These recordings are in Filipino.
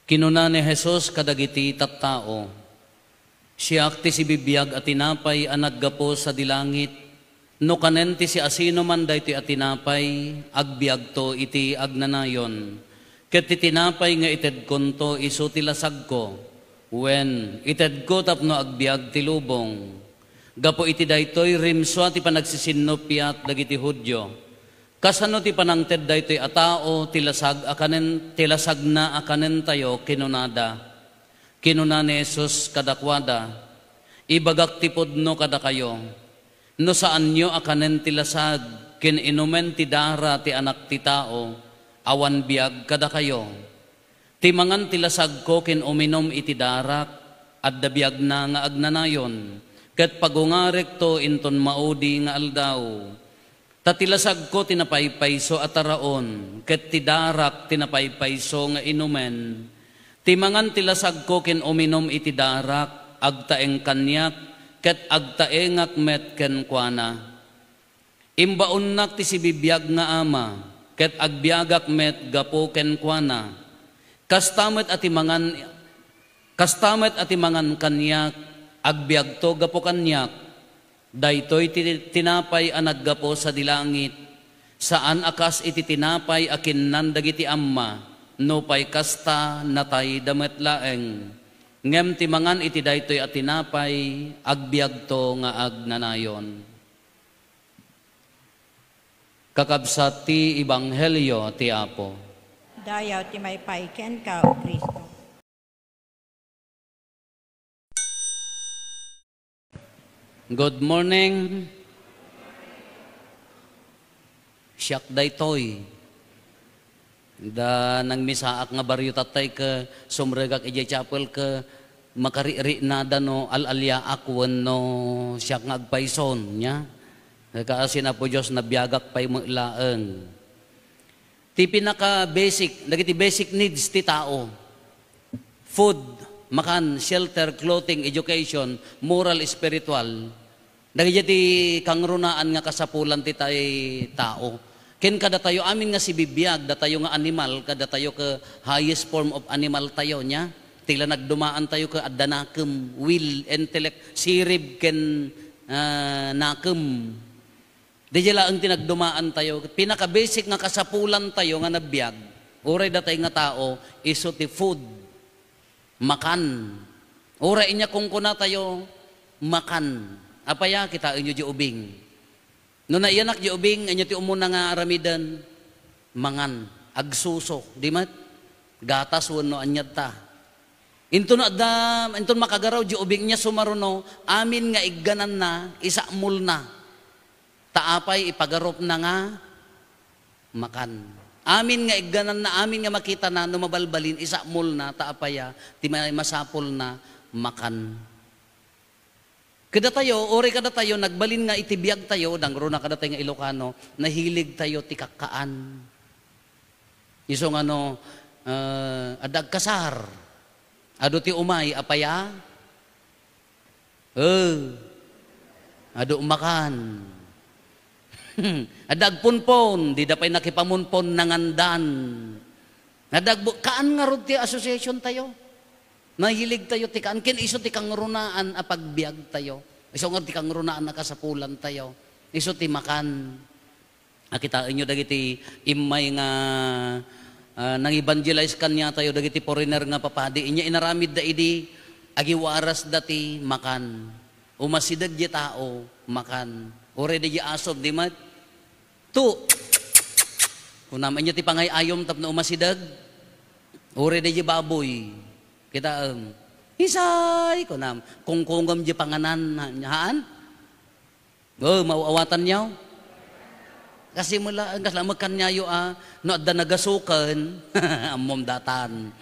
Kinuna ni Jesus kadagiti tattao, siya ti si bibiyag at tinapay anaggapo sa dilangit, no kanen ti si asino man dayti at tinapay, agbiag to iti agnanayon. Ket ti tinapay nga ited konto iso ti lasag ko, when ited ko tapno agbiag ti lubong. Gapo iti daytoy rimswa ti panagsisinnopiat dagiti Hudyo. Kasano ti panangted daytoy a tao tilasag na akanen tayo kinunada. Kinuna ni Jesus kadakwada, ibagak ti pudno kada kayo. No saan nyo akanen tilasag kininumen ti dara ti anak ti tao, awan biag kada kayo. Timangan tilasag ko kin uminom iti darak, at dabiyag na nga agnanayon, ket pagungarek to inton maudi nga aldaw. Tatilasag ko tinapaypayso at taraon, ket ti darak tinapaypayso nga inumen. Timangan tilasag ko kin uminom iti darak, agtaeng kanyak, ket agtaeng akmet ken kuana. Imbaunnak ti si bibiyag nga ama, ket agbiagak met gapo ken kuana. Kastamet at imangan kanyak, agbiag to gapo kanyak, daytoy tinapay anaggapo sa dilangit, saan akas iti tinapay akin nandagiti amma, no pay kasta natay damet laeng. Ngem timangan iti daytoy at tinapay, agbiag to nga agnanayon. Kakabsat ti Ibanghelyo ti Apo. Dayaw ti may paiken ka, O Kristo. Good morning. Siyak daytoy. Da nang misaak nga baryo tatay ka sumregak ijay chapel ka makariri nada no alalya akwen no siyak nga agpayson nya. Kaasin na po Diyos na biyagak pay mulaeng. Ti pinaka basic, nagiti basic needs ti tao. Food, makan, shelter, clothing, education, moral, spiritual. Dagiti kangrunaan nga kasapulan ti tay tao. Ken kada tayo amin nga si bibiyag, da tayo nga animal, kada tayo ka highest form of animal tayo nya. Tila nagdumaan tayo ka adanakem, will, intellect, sirib ken nakem. Di jala ang tinagdumaan tayo. Pinaka basic nga kasapulan tayo nga nabiyag. Uray da tayo nga tao, iso ti food. Makan. Uray inya kung kuna tayo, makan. Apaya kita inyo di ubing. No na iyanak di ubing, inyo ti umuna nga aramidan, mangan, agsuso, di mat? Gatas wano anyad ta. Inton adam, inton makagaraw di ubing niya sumaruno, amin nga igganan na, isakmul na. Taapay ipagarop na nga, makan. Amin nga igganan na, amin nga makita na, numabalbalin, isakmul na, taapaya, ti masapol na, makan. Kada tayo, ori kada tayo, nagbalin nga itibiyag tayo, dangro na kada tayo nga Ilocano, nahilig tayo ti kakaan. Isong adag kasar, ado ti umay, apaya, ado umakan. Adag punpon, di dapay nakipamunpon nangandan. Adag kaan nga rod ti association tayo. Nahilig tayo ti kaan, kin iso ti kangrunaan apagbiag tayo. Iso nga ti kangrunaan nakasapulan tayo. Iso ti makan. Akitain nyo dagiti imay nga nang evangelize kanya tayo dagiti foreigner nga papadi. Inya inaramid da idi agiwaras dati makan. Umasidag di tao makan. Ore di asob di mat. Tu. Kung naman niya ti pangayayom tap na umasidag. Ore di baboy. Kita isay ko nam kung kungam di panganan haan. Mauawatan niyaw. Kasi mula ang kaslamukan niya no adda nagasukan amom datan.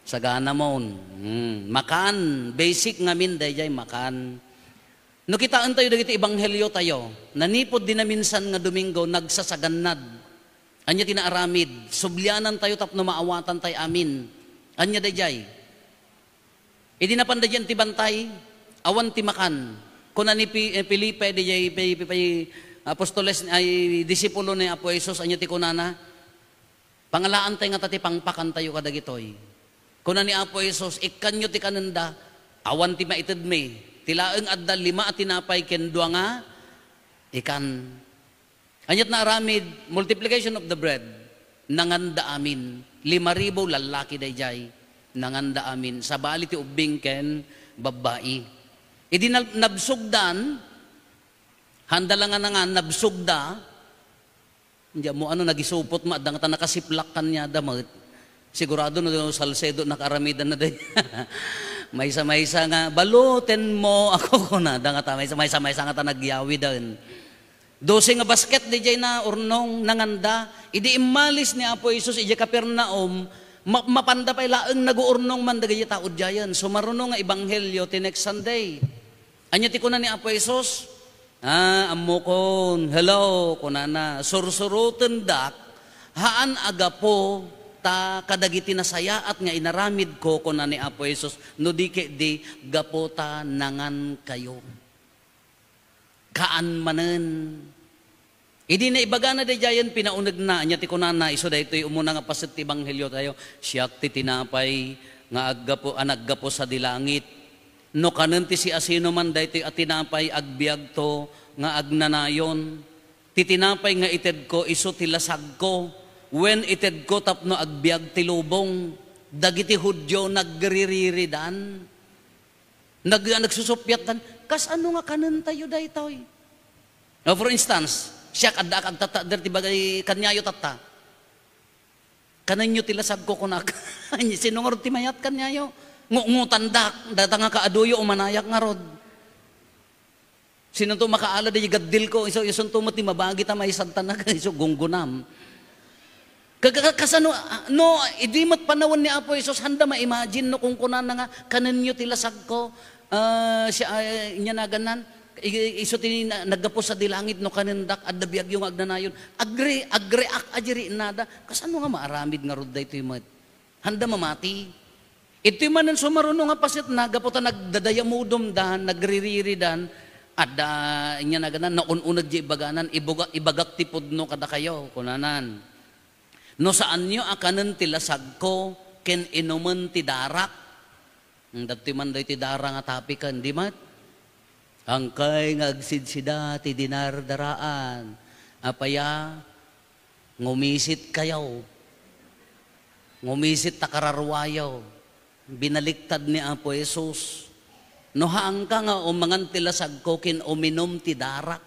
Sagana mon. Makan, basic ngamin dayjay makan. No kitaan tayo dagiti Ebanghelyo tayo. Nanipod din na minsan nga Domingo nagsasaganad. Anya tinaaramid, sublyanan tayo tapno maawatan tayo amin. Anya dayjay. Idi napanda dyan ti bantay, awan ti makan. Kuna ni Felipe, dayjay apostoles ay disipulo ni Apo Jesus, anya ti kunana. Pangalaan tayo nga tati pangpakan tayo kadagitoy. Kuna ni Apo Jesus, ikanyo ti kananda, awan ti maitid me, tilaeng adda 5 at tinapay ken 2 nga, ikan. Anyat na aramid, multiplication of the bread, nanganda amin, 5,000 lalaki dayjay, nanganda amin, sa bali ti ubing ken babae. Idi nabsugdan, handa lang nga nabsugda, hindi mo nagisupot mo, adang ta nakasiplak kanya damit. Sigurado no Salcedo nakaramidan na din. Maysa-maysa nga, balutin mo ako na, adang ta, maysa-maysa nga ta nagyawi din. 12 nga basket di jay na urnong nanganda, idi imalis ni Apo Jesus, iji Kapernaum, mapanda pa ilaang nag-uurnong man dagay taod jayan. So marunong nga ebanghelyo ti next Sunday. Anya ti kuna ni Apo Jesus, amo kon, hello, kunana, sursuruten dak, haan agapo, ta kadagiti nasaya at nga inaramid ko kuna ni Apo Jesus, no di gapota nangan kayo. Kaan manen. Idi na ibaga na dayayan pinaunag na, anya ti kunana, iso da ito'y umuna nga pasit ebanghelyo tayo, siyak ti tinapay, nga aggapo sa dilangit. No kanen ti si asino man da ito'y atinapay, agbiag to, nga agnanayon. Ti tinapay nga ited ko, iso ti lasag ko. When ited ko tapno agbiag ti lubong, dagiti Hudyo nagririridan, nagsusupyatan, kas ano nga kanen tayo da ito'y. Now for instance, siya kadda kagtata der ti bagay kanyayo tata. Kananyo ti lasag ko kunak. Sinungor ti mayat kanyayo. Ngutan dak data nga kaaduyo umanayak nga rod. Sino to makaala di gaddil ko iso ison tumot ti mabagi ta may santan na iso gunggunam. Kasano no idimot panawon ni Apo Jesus handa ma-imagine no kung kunan nga kananyo ti lasag ko siya inya na ganan. Iso tini naggapo sa dilangit no kanendak adda biag yung agnanayon agre ak ajiri nada kasano nga maaramid nga rod daytoy met handa mamati ito'y manen sumaruno nga pasit nagapo ta nagdadayamudom dan nagririridan adda inya naganan naununag di ibaganan ibagak ti pudno kada kayo kunanan no saan nyo akanen ti lasag ko ken inumen ti darak dati man day ti dara nga tapikan di mat. Angkay nga agsidsida ti dinardaraan, apaya ngumisit kayaw, ngumisit takararwayaw, binaliktad ni Apo Jesus. No haang ka nga umangan ti lasag ko kin uminom ti darak.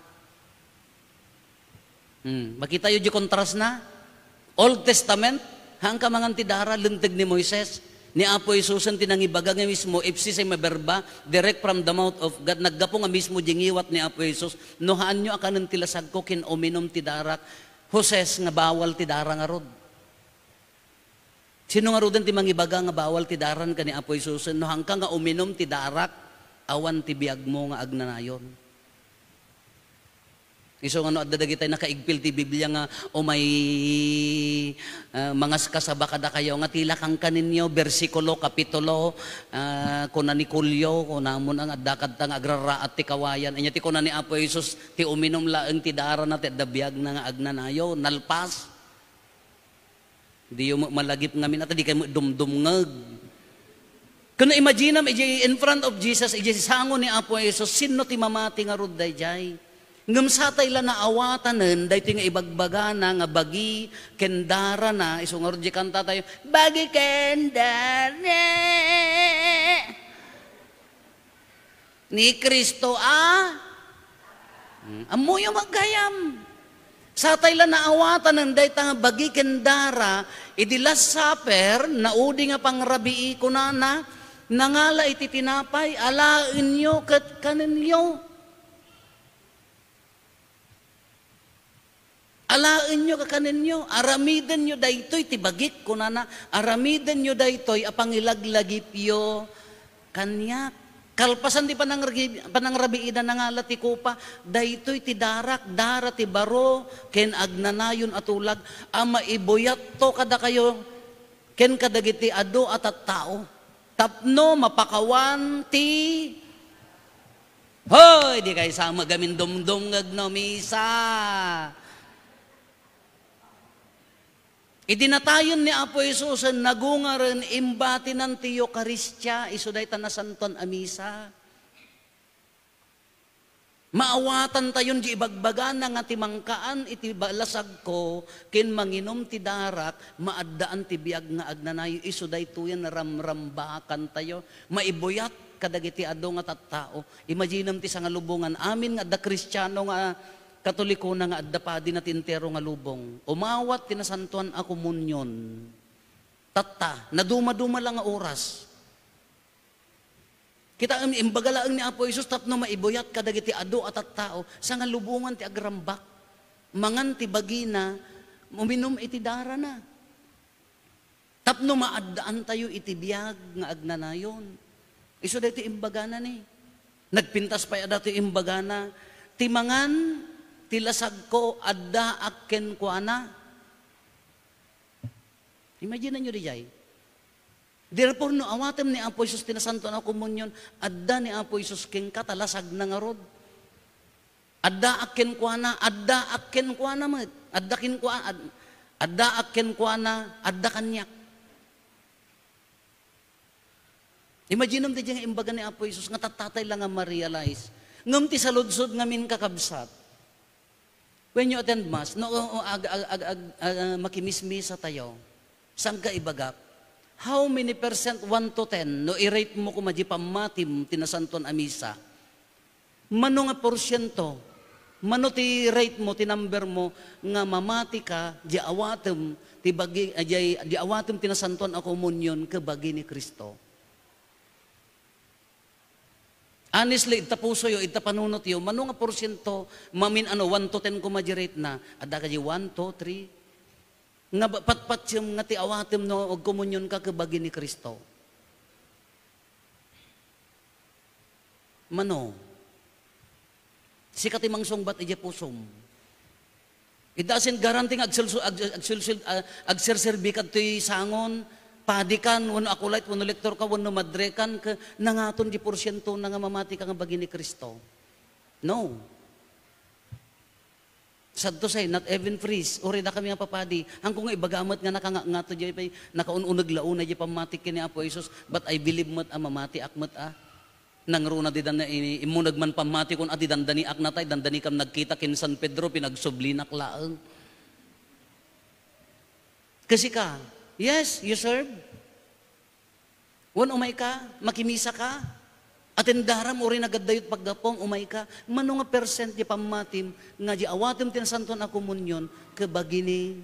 Makita yun yung kontras na? Old Testament, haang ka mangan ti dara, lenteg ni Moises. Ni Apo Jesus ang tinangibaga nga mismo, ipsi say maberba, direct from the mouth of God, naggapo nga mismo jingiwat ni Apo Jesus, nohaan nyo akanan tilasag ko, kin uminom ti darak, Hoses nga bawal ti dara nga rod. Sino nga rodan ti mangibaga nga bawal ti daran ka ni Apo Jesus, nohaan ka nga uminom ti darak, awan ti biag mo nga agnanayon. Iso nga no, adadagi tayo nakaigpil ti Biblia nga o may mga kasaba kada kayo nga tila kang kaninyo, versikulo, kapitulo, kuna ni Kulyo, kuna mo ang adakad tang agraraat ti kawayan. Anya ti kuna ni Apo Jesus, ti uminom laeng ti dara na ti dabiyag na nga agnanayo, nalpas. Di yung malagip ngamin at di kayo dumdumngag. Kung imagine in front of Jesus, sango ni Apo Jesus, sino ti mamati nga rod dayjay? Ngam satay la naawatanen, dahito nga ibagbaga na nga bagi kendara na, iso nga rudya kanta tayo, bagi kendara ni Kristo amo yung magayam. Satay la naawatanen, dahito nga bagi kendara, idi last supper, naudi nga pangrabii ko na nangala iti tinapay, alain nyo kat kaninyo. Alain nyo kakanin nyo, aramidan nyo daytoy, tibagik ko na aramidan nyo daytoy, apangilaglagipyo, kanya. Kalpasan di panangrabiidan na nga latiko pa, daytoy ti darak, dara ti baro, ken agnanayon atulag, ama ibuyat to kada kayo, ken kadagiti ado at tao. Tapno, mapakawan ti, hoy, di kayo sama gamin dumdum ngag no misa. Idinatayon ni Apo Isus nagungaran imbati ng tiyo karistya, isuday tanasanton amisa. Maawatan tayon di ibagbagan nga timangkaan iti balasag ko, kin manginom ti darak, maaddaan ti biag nga agnanayo, isuday tuyan na ramrambakan tayo, maibuyat kadagiti ado nga tattao. Imaginem ti sa nga lubungan, amin nga da kristyano nga Katoliko na nga adda pa din at intero nga lubong. Umawat tinasantuan a komunyon. Tatta, naduma-duma lang nga oras. Kita imbagalaang ni Apo Isus tapno maibuyat kadagiti ado at tao sa nga lubungan ti agrambak. Mangan ti bagina, uminom iti dara na. Tapno maaddaan tayo iti biyag nga agnanayon. Iso dati imbagana ni. Nagpintas pa dati imbagana. Timangan tilasag ko adda akken kuana. Imagine nyo dijay. Therefore no awatem ni Apo Isus tinasanto na komunyon, adda ni Apo Isus king katalasag na nga rod. Adda akken kuana, adda akken kuana met. Adda kin kuana, adda akken kuana, adda kanyak. Imagine mo dijay nga imbaga ni Apo Isus nga tatatay lang nga ma-realize. Ngam ti saludsod ngamin kakabsat. When you attend Mass, no, makimismisa tayo, saan ka ibagak? How many percent, 1 to 10, no, i-rate mo kung madyi pamatim, tinasanton a misa? Mano nga porsyento? Mano ti rate mo, ti number mo, nga mamati ka, di awatem, di awatem tinasanton a komunyon, kabagi ni Kristo? Honestly, ita puso yo, ita panunot yo, mano nga porsyento, mamin 1 to 10 ko ma-rate na, adda ka 1, 2, 3, nga patpat yung nga ti awatem no, og komunyon ka kabagi ni Kristo. Mano? Si katimang songbat ija pusom. It doesn't guarantee agserserbi ka to'y sangon, padikan, wano akulait, wano lektor ka, wano madrekan ka, nangaton di porsyento na nga mamati ka nga bagi ni Kristo. No. Sad to say, not even freeze, ori na kami nga papadi, hangkong nga ibagamat nga nakangato di pa, nakaununag launa di pamati kini Apo Isus, but I believe mat mamati akmat nangruna di dan na imunag man pamati kung ati dandani ak natay, dandani kam nagkita kin San Pedro, pinagsublinak laang. Kasi ka, yes, you serve. Wan umay ka, makimisa ka. Atendaram uri nagadayot pagdapong umay ka. Mano nga percent di pamatim nga di awatem tinasanton a komunyon kabagini.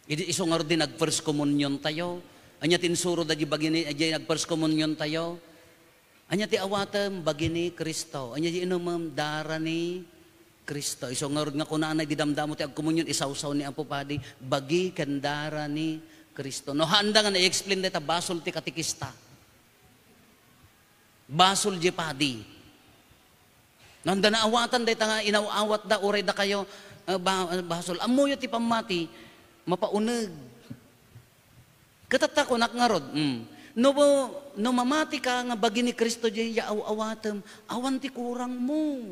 Iso nga din nag-first communion tayo. Anya tinsuro da di bagini ajay nag-first communion tayo. Anya ti awatem bagini Kristo. Anya di inom dara ni Kristo. Iso nga nga kunanay di damdamo ti agkomunyon isawsaw ni Apo Padi bagi kandara ni Kristo. No handa nga na-explain dita basol ti katikista. Basol di padi. Nanda na awatan dita nga inawawat da uray da kayo basol. Amuyo ti pamati mapauneg. Katatako nakngarod. No mamati ka nga bagi ni Kristo di awatem awan ti kurang mo.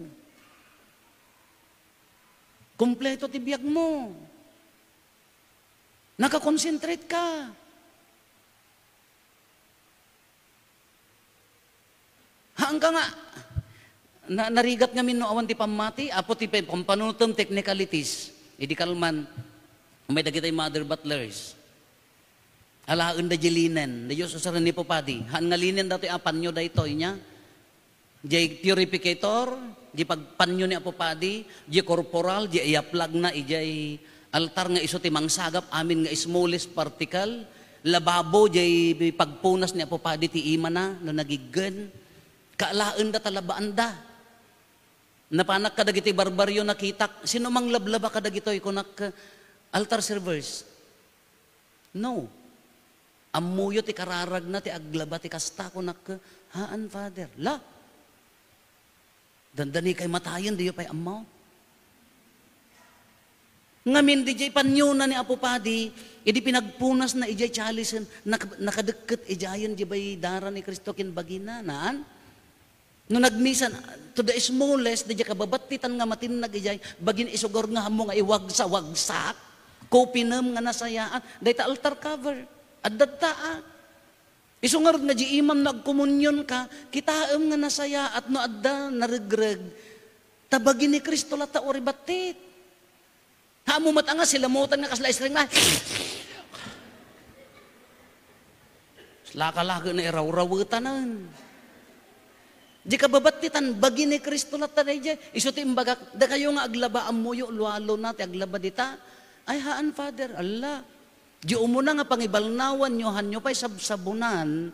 Kompleto ti biyag mo. Nakakonsentrate ka. Hanggang nga, narigat nga min no awan ti pamati, apo ti pampanutom technicalities. Idi kalman, may dagitay mother butlers. Alahaan da jilinen, da Diyos usaran ni Popadi. Han nga linen dati apan nyo da ito, inya. Jay purificator, di pagpanyo ni Apopadi, di corporal, di iaplag na, ijay altar nga iso timang sagap, amin nga smallest particle, lababo, di pagpunas ni Apopadi, ti ima na, no nagigan, kaalaan da talabaan da. Napanak kadagiti barbaryo nakitak, sino mang lablaba kadagitoy kunak altar servers? No. Amuyo ti kararag na, ti aglaba, ti kasta kunak haan, Father. La. Dandani kay matayan, di pa'y amaw. Ngamin, di jay panyo na ni Apo Padi, idi pinagpunas na ijay chalisin, nakadeket ijayan di bay dara ni Kristo kin bagina, naan? No nagmisan, to the smallest, di kababatitan nga matinag ijay, bagin isugor nga mo nga iwagsa-wagsak, kopinem nga nasayaan, dahi ta altar cover, adad taa. Isungar nga di imam nagkomunyon ka, kitaem nga nasaya at no adda naregreg, tabagin ni Kristo lata ori batit. Hamo matanga sila mutan nga kasla isring na, laka-laka na iraw-rawetanan. Di kababatitan, bagi ni Kristo na tanay dyan. Isuti imbaga, da kayo nga aglaba amuyo, lualo na, aglaba dita. Ay haan, Father, Allah. Di umuna nga pangibalnawan nyo, hanyo pa'y sabsabunan,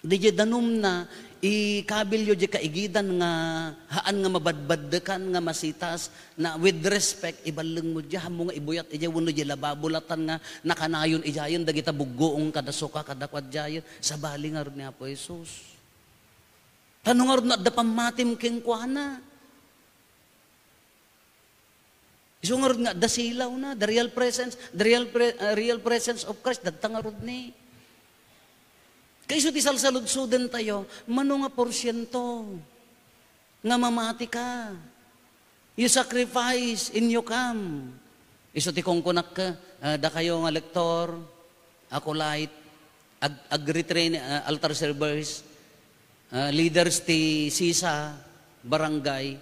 di danum na, ikabilyo di kaigidan nga, haan nga mabadbaddekan nga masitas, na with respect, ibaleng mo di, hamo nga ibuyat, ija wano di lababulatan nga, nakanayon ijayon, dagita bugoong kadasuka, kadakwad jayon, sa bali nga rin niya po, Jesus. Tanong nga rin na, dapamatim kengkwana. Iso nga rin nga, dasilaw na, the real presence of Christ, dadtang nga rin ni. Kaiso ti salsaludsudan tayo, mano nga porsyento, nga mamati ka. You sacrifice in you come. Iso ti kongkunak ka, da kayo nga lektor, acolyte, ag-retrain, altar servers, leaders ti sisa, barangay,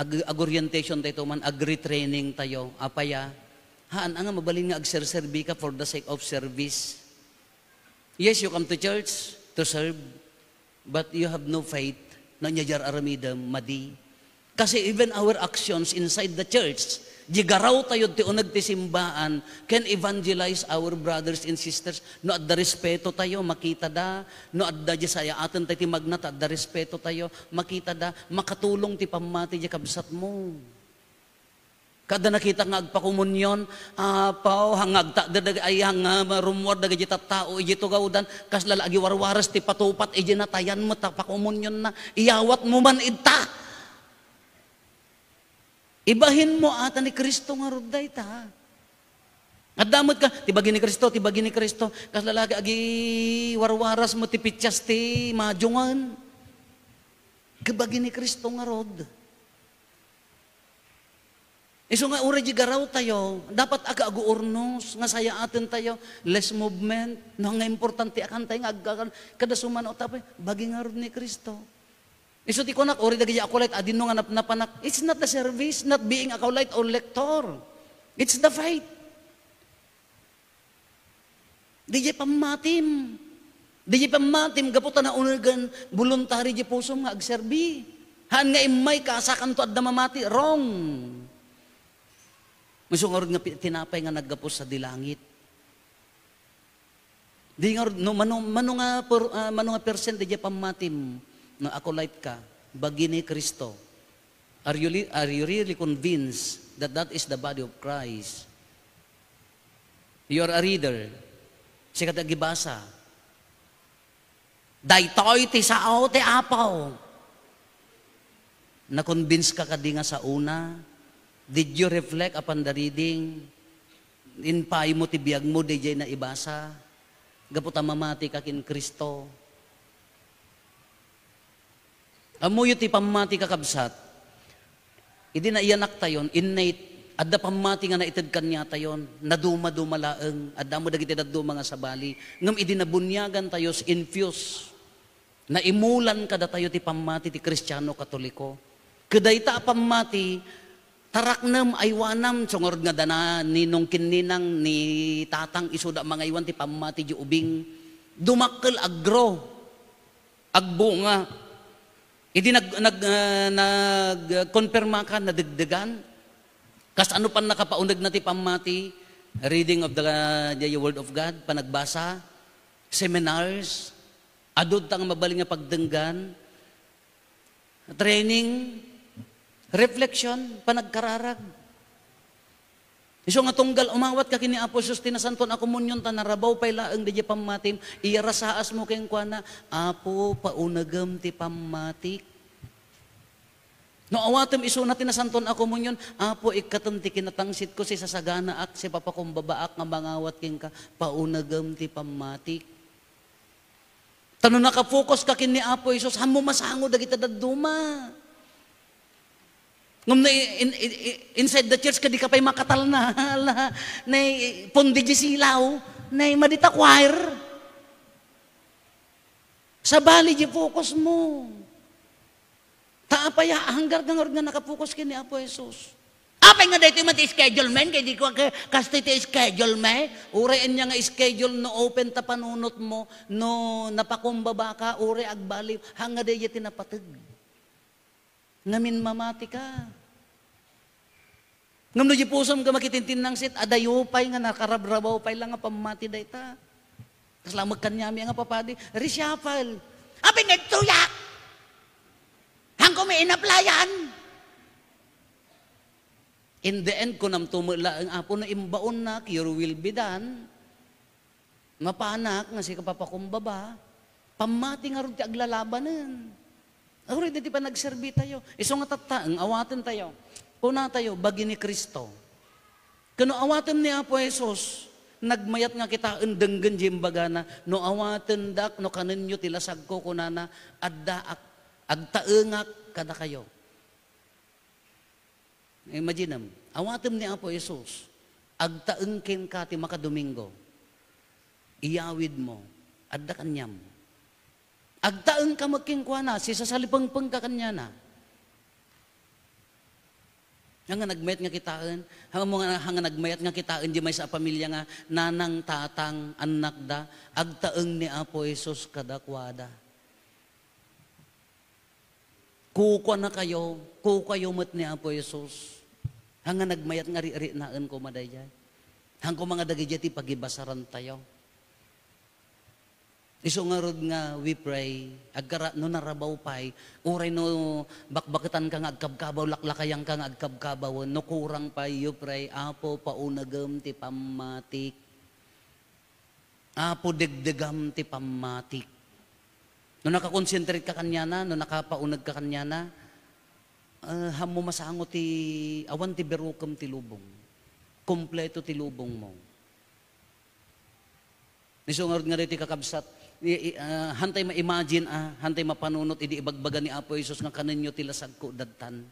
ag-orientation tayo man, ag-retraining tayo, apaya, haan nga mabalin nga ag-serserbi ka for the sake of service. Yes, you come to church to serve, but you have no faith na nyajar aramidam, madi. Kasi even our actions inside the church, gigaraw tayo ti unag ti simbaan, can evangelize our brothers and sisters, no at the respeto tayo, makita da, no at da saya atin tayo ti magnat, at the respeto tayo, makita da, makatulong ti pamati di kabsat mo. Kada nakita nga agpakomunyon, apaw, hangag ay rumwar daga jita tao, ijito gawdan, kas lalagi warwaras ti patupat, iji natayan mo, pakomunyon na, iyawat mo man ita. Ibahin mo ata ni Kristo nga ruday ta. At damot ka, tibagi ni Kristo, kas lalagi agi warwaras mo, ti pityas ti madyungan. Kabagi ni Kristo nga rod. Iso nga ura di garaw tayo, dapat aga aguurnos, nga saya atin tayo, less movement, no nga importante akan tayo, nga kada sumano tapay, bagi nga rin ni Kristo. Iso ti konak, uri dagi acolyte, adin no nga napanak, it's not the service, not being acolyte or lector. It's the fight. Di pamatim. Di pamatim, gaputan na unagan, voluntary di puso nga agserbi. Han nga imay kasakan to at damamati, wrong. Masungarod nga tinapay nga naggapos sa dilangit. Di nga no mano nga percent di pamatim na acolyte ka bagi ni Kristo. Are you really convinced that that is the body of Christ? You are a reader. Sikat agibasa. Daytoy ti sao ti apaw. Na-convince ka kadi nga sa una. Did you reflect upon the reading? Inpay mo, tibiyag mo, DJ na ibasa. Gaputa mamati ka kin Kristo. Amuyo ti pamati ka kabsat. Idi na iyanak tayon, innate, adda pamati nga naitid kanya tayon, naduma-dumalaeng, adda mo dagiti daduma nga sabali. Ngam idi nabunyagan tayo, infuse. Na imulan kada tayo ti pamati ti Kristiyano Katoliko. Kadayta pamati, taraknam aywanam, sungor nga dana ninong kininang ni tatang isuda mga iwan ti pamati di ubing, dumakkel agro, agbunga. Idi nag-confirma ka, nadagdagan. Kas ano pa nakapaunag na ti pamati, reading of the Word of God, panagbasa, seminars, adod tang mabaling nga pagdenggan, training, reflection, panagkararag. Iso nga tunggal, umawat ka kini Aposos, tinasanton ako munyon ta, narabaw pay laeng di pamatim, iyarasaas mo keng kwa na, Apo, paunagam ti pamatik. No awatem iso na tinasanton ako munyon, Apo, ikatam ti kinatangsit ko si sasagana ak, si papakumbabaak nga mangawat keng ka, paunagam ti pamatik. Tano nakapokus ka kin ni Apo Isos, hamo masango dagita daduma. Ngum na inside the church kadi ka pay makatal na na pundi di silaw, na madita choir. Sa bali di focus mo. Taapaya hanggar nga nakapokus kin ni Apo Isos. Apay nga dito yung schedule men, kaya di ko kasto ito schedule me. Urayan niya nga schedule no open ta panunot mo, no napakumbaba ka, uri agbaliw, hanga dito tinapatid. Ngamin mamati ka. Ngam no pusom ka makitintin ng sit, adayo pay nga nakarabrabaw pay lang nga pamati dayta. Tapos lang magkanyami nga papadi, reshuffle. Apay nga tuyak! Hangko may inaplayan. In the end, kung namtumula ang Apo na imbaon na, your will be done, mapanak nga si kapapakumbaba, pamati nga rin ti aglalabanan. Ako rin di pa nagserbi tayo. Iso nga ang awatin tayo. Puna tayo, bagi ni Kristo. Kano awatin ni Apo Jesus, nagmayat nga kita endenggen jimbaga na, no awatin dak, no kaninyo tilasag ko kunana, adda agtaengak kada kayo. Imagine mo, awatem ni Apo Jesus, agtaengken ka ti makadomingo, iyawid mo, adda kanyam. Agtaeng ka magkingkwana, si sasalipangpang ka kanya na. Hanga nagmayat nga kitaan, hanga nagmayat nga kitaan, di may sa pamilya nga, nanang, tatang, anak da, agtaeng ni Apo Jesus kadakwada. Kuko na kayo mat ni Apo Jesus. Hanga nagmayat nga ri naan ko madayay. Hangko mga dagiti pagibasaran tayo. Iso nga rod nga we pray, agkara no narabaw pay, uray no bakbaketan ka nga agkabkabaw, laklakayang ka nga agkabkabaw, no kurang pay you pray, Apo paunagam ti pamatik. Apo degdegam ti pamatik. No nakakonsentrate ka kanya na, no nakapaunag ka kanya na, hamo masango ti awan ti berukam ti lubong. Kompleto ti lubong mo. Nisungard nga ti kakabsat, hantay ma-imagine, hantay mapanunot, idi ibagbaga ni Apo Jesus nga kaninyo ti lasag ko dadtan.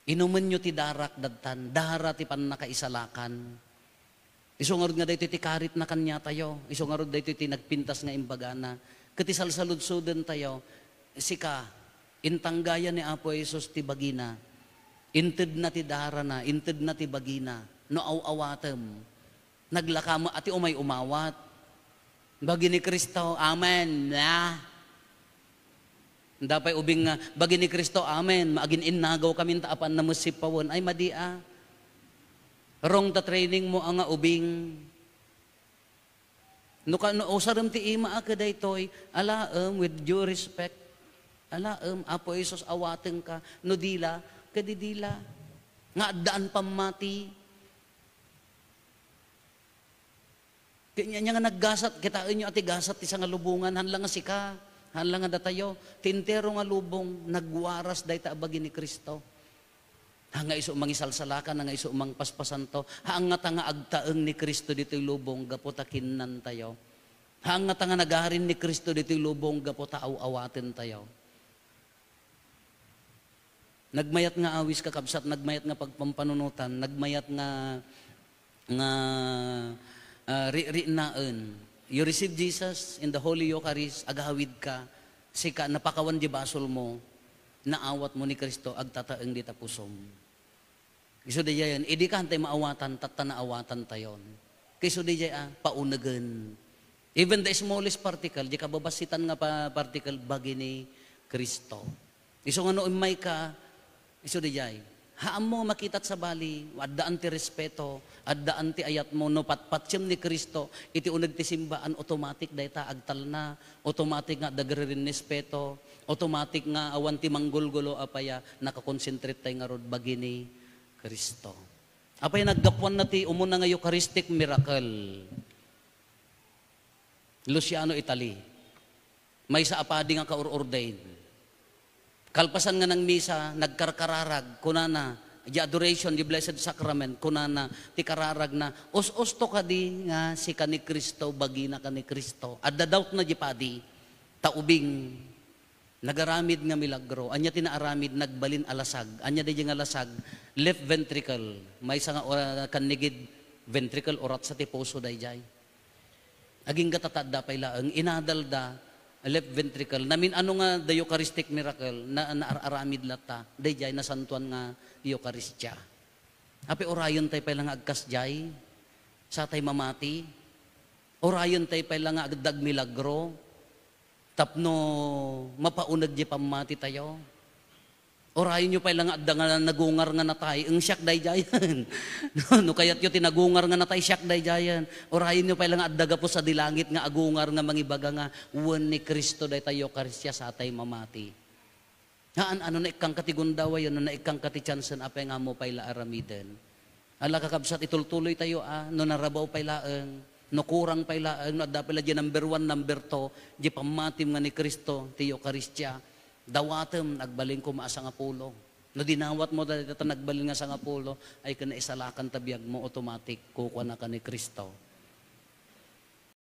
Inuman nyo ti darak dadtan, dara ti panakaisalakan. Isungard nga dito ti karit na kanya tayo, isungard dito ti nagpintas nga imbaga na, katisal salud-suden tayo, sika, intanggaya ni Apo Jesus ti bagina, inted na ti dara na, inted na ti bagina, no awawatem, naglakamo, ati umay umawat, bagi ni Kristo, amen, na. Dapay ubing nga, bagi ni Kristo, amen, maagin innagaw kami taapan na musipawon, ay madia, wrong ta training mo ang ubing, no usaram ti ima ka daytoy, alaem with due respect, alaem Apo Jesus awaten ka, no dila, kadidila, nga daan pamati. Kanya nga naggasat, kitain nyo ati gasat ti nga lubungan, hanlang nga sika, hanlang nga datayo, tintero nga lubong, nagwaras day taabagi ni Kristo. Hanga iso mangisalsalakan, hanga iso mang paspasan to, hanga tanga agtaeng ni Kristo dito'y lubong, gaputakin nan tayo. Hanga tanga nagarin ni Kristo dito'y lubong, gaputa awaten tayo. Nagmayat nga awis kakabsat, nagmayat nga pagpampanunutan, nagmayat nga ri-naan. You receive Jesus in the Holy Eucharist, agahawid ka, sika napakawan di basol mo, naawat mo ni Kristo, agtataeng di tapusom. Iso di yan, idi ka hantay maawatan, tatanaawatan tayon. Kiso di yan, paunagan. Even the smallest particle, di ka babasitan nga particle, bagi ni Kristo. Iso nga no imay ka, iso di yan, haam mo makitat sa bali, addaan ti respeto, addaan ti ayat mo, no patpatsem ni Kristo, iti unag ti simbaan, automatic dayta agtal na, automatic nga dagririn respeto, automatic nga awan ti manggulgulo apaya, nakakonsentrate tayo nga rod bagi ni Kristo. Apay naggapuan na ti umuna nga Eucharistic miracle. Luciano, Italy. May sa apadi nga ka-ordain. Kalpasan nga ng misa, nagkarkararag, kunana, di adoration, di blessed sacrament, kunana, ti kararag na, os-osto ka di nga si ka ni Kristo, bagina ka ni Kristo. At the doubt na di padi, taubing, nagaramid nga milagro, anya tinaaramid, nagbalin alasag, anya di nga alasag, left ventricle, may sa nga kanigid ventricle orat sa tiposo dayjay. Aging gatatadda pay laeng, inadalda, left ventricle, namin ano nga the Eucharistic miracle, na naaramid lata, dayjay na santuan nga Eucharistia. Ape orayon tay pay lang agkas jay, sa tay mamati, orayon tay pay lang agdag milagro, tapno mapaunag di pamati tayo. Orayon nyo pa lang adda nga nagungar nga natay, ang siyak day jayan. No kayat yo tinagungar nga natay, siyak day jayan. Orayon nyo pa lang adda po sa dilangit nga agungar nga mangibaga nga wen ni Kristo day tayo Eucharistia sa tay mamati. Haan ano na ikang katigundaway yun, na ikang katitsansan apay nga mo pay la aramiden. Ala kakabsat itultuloy tayo no narabaw pay laeng. No kurang pay laeng, no adda pala di number 1, number 2, di pamatim nga ni Kristo, ti Eucharistia. Dawatem, nagbaling ko maasa nga pulo. No dinawat mo dahil nagbaling nga sa nga pulo, ay kana isalakan tabiyag mo, automatic, kukuha na ka ni Kristo.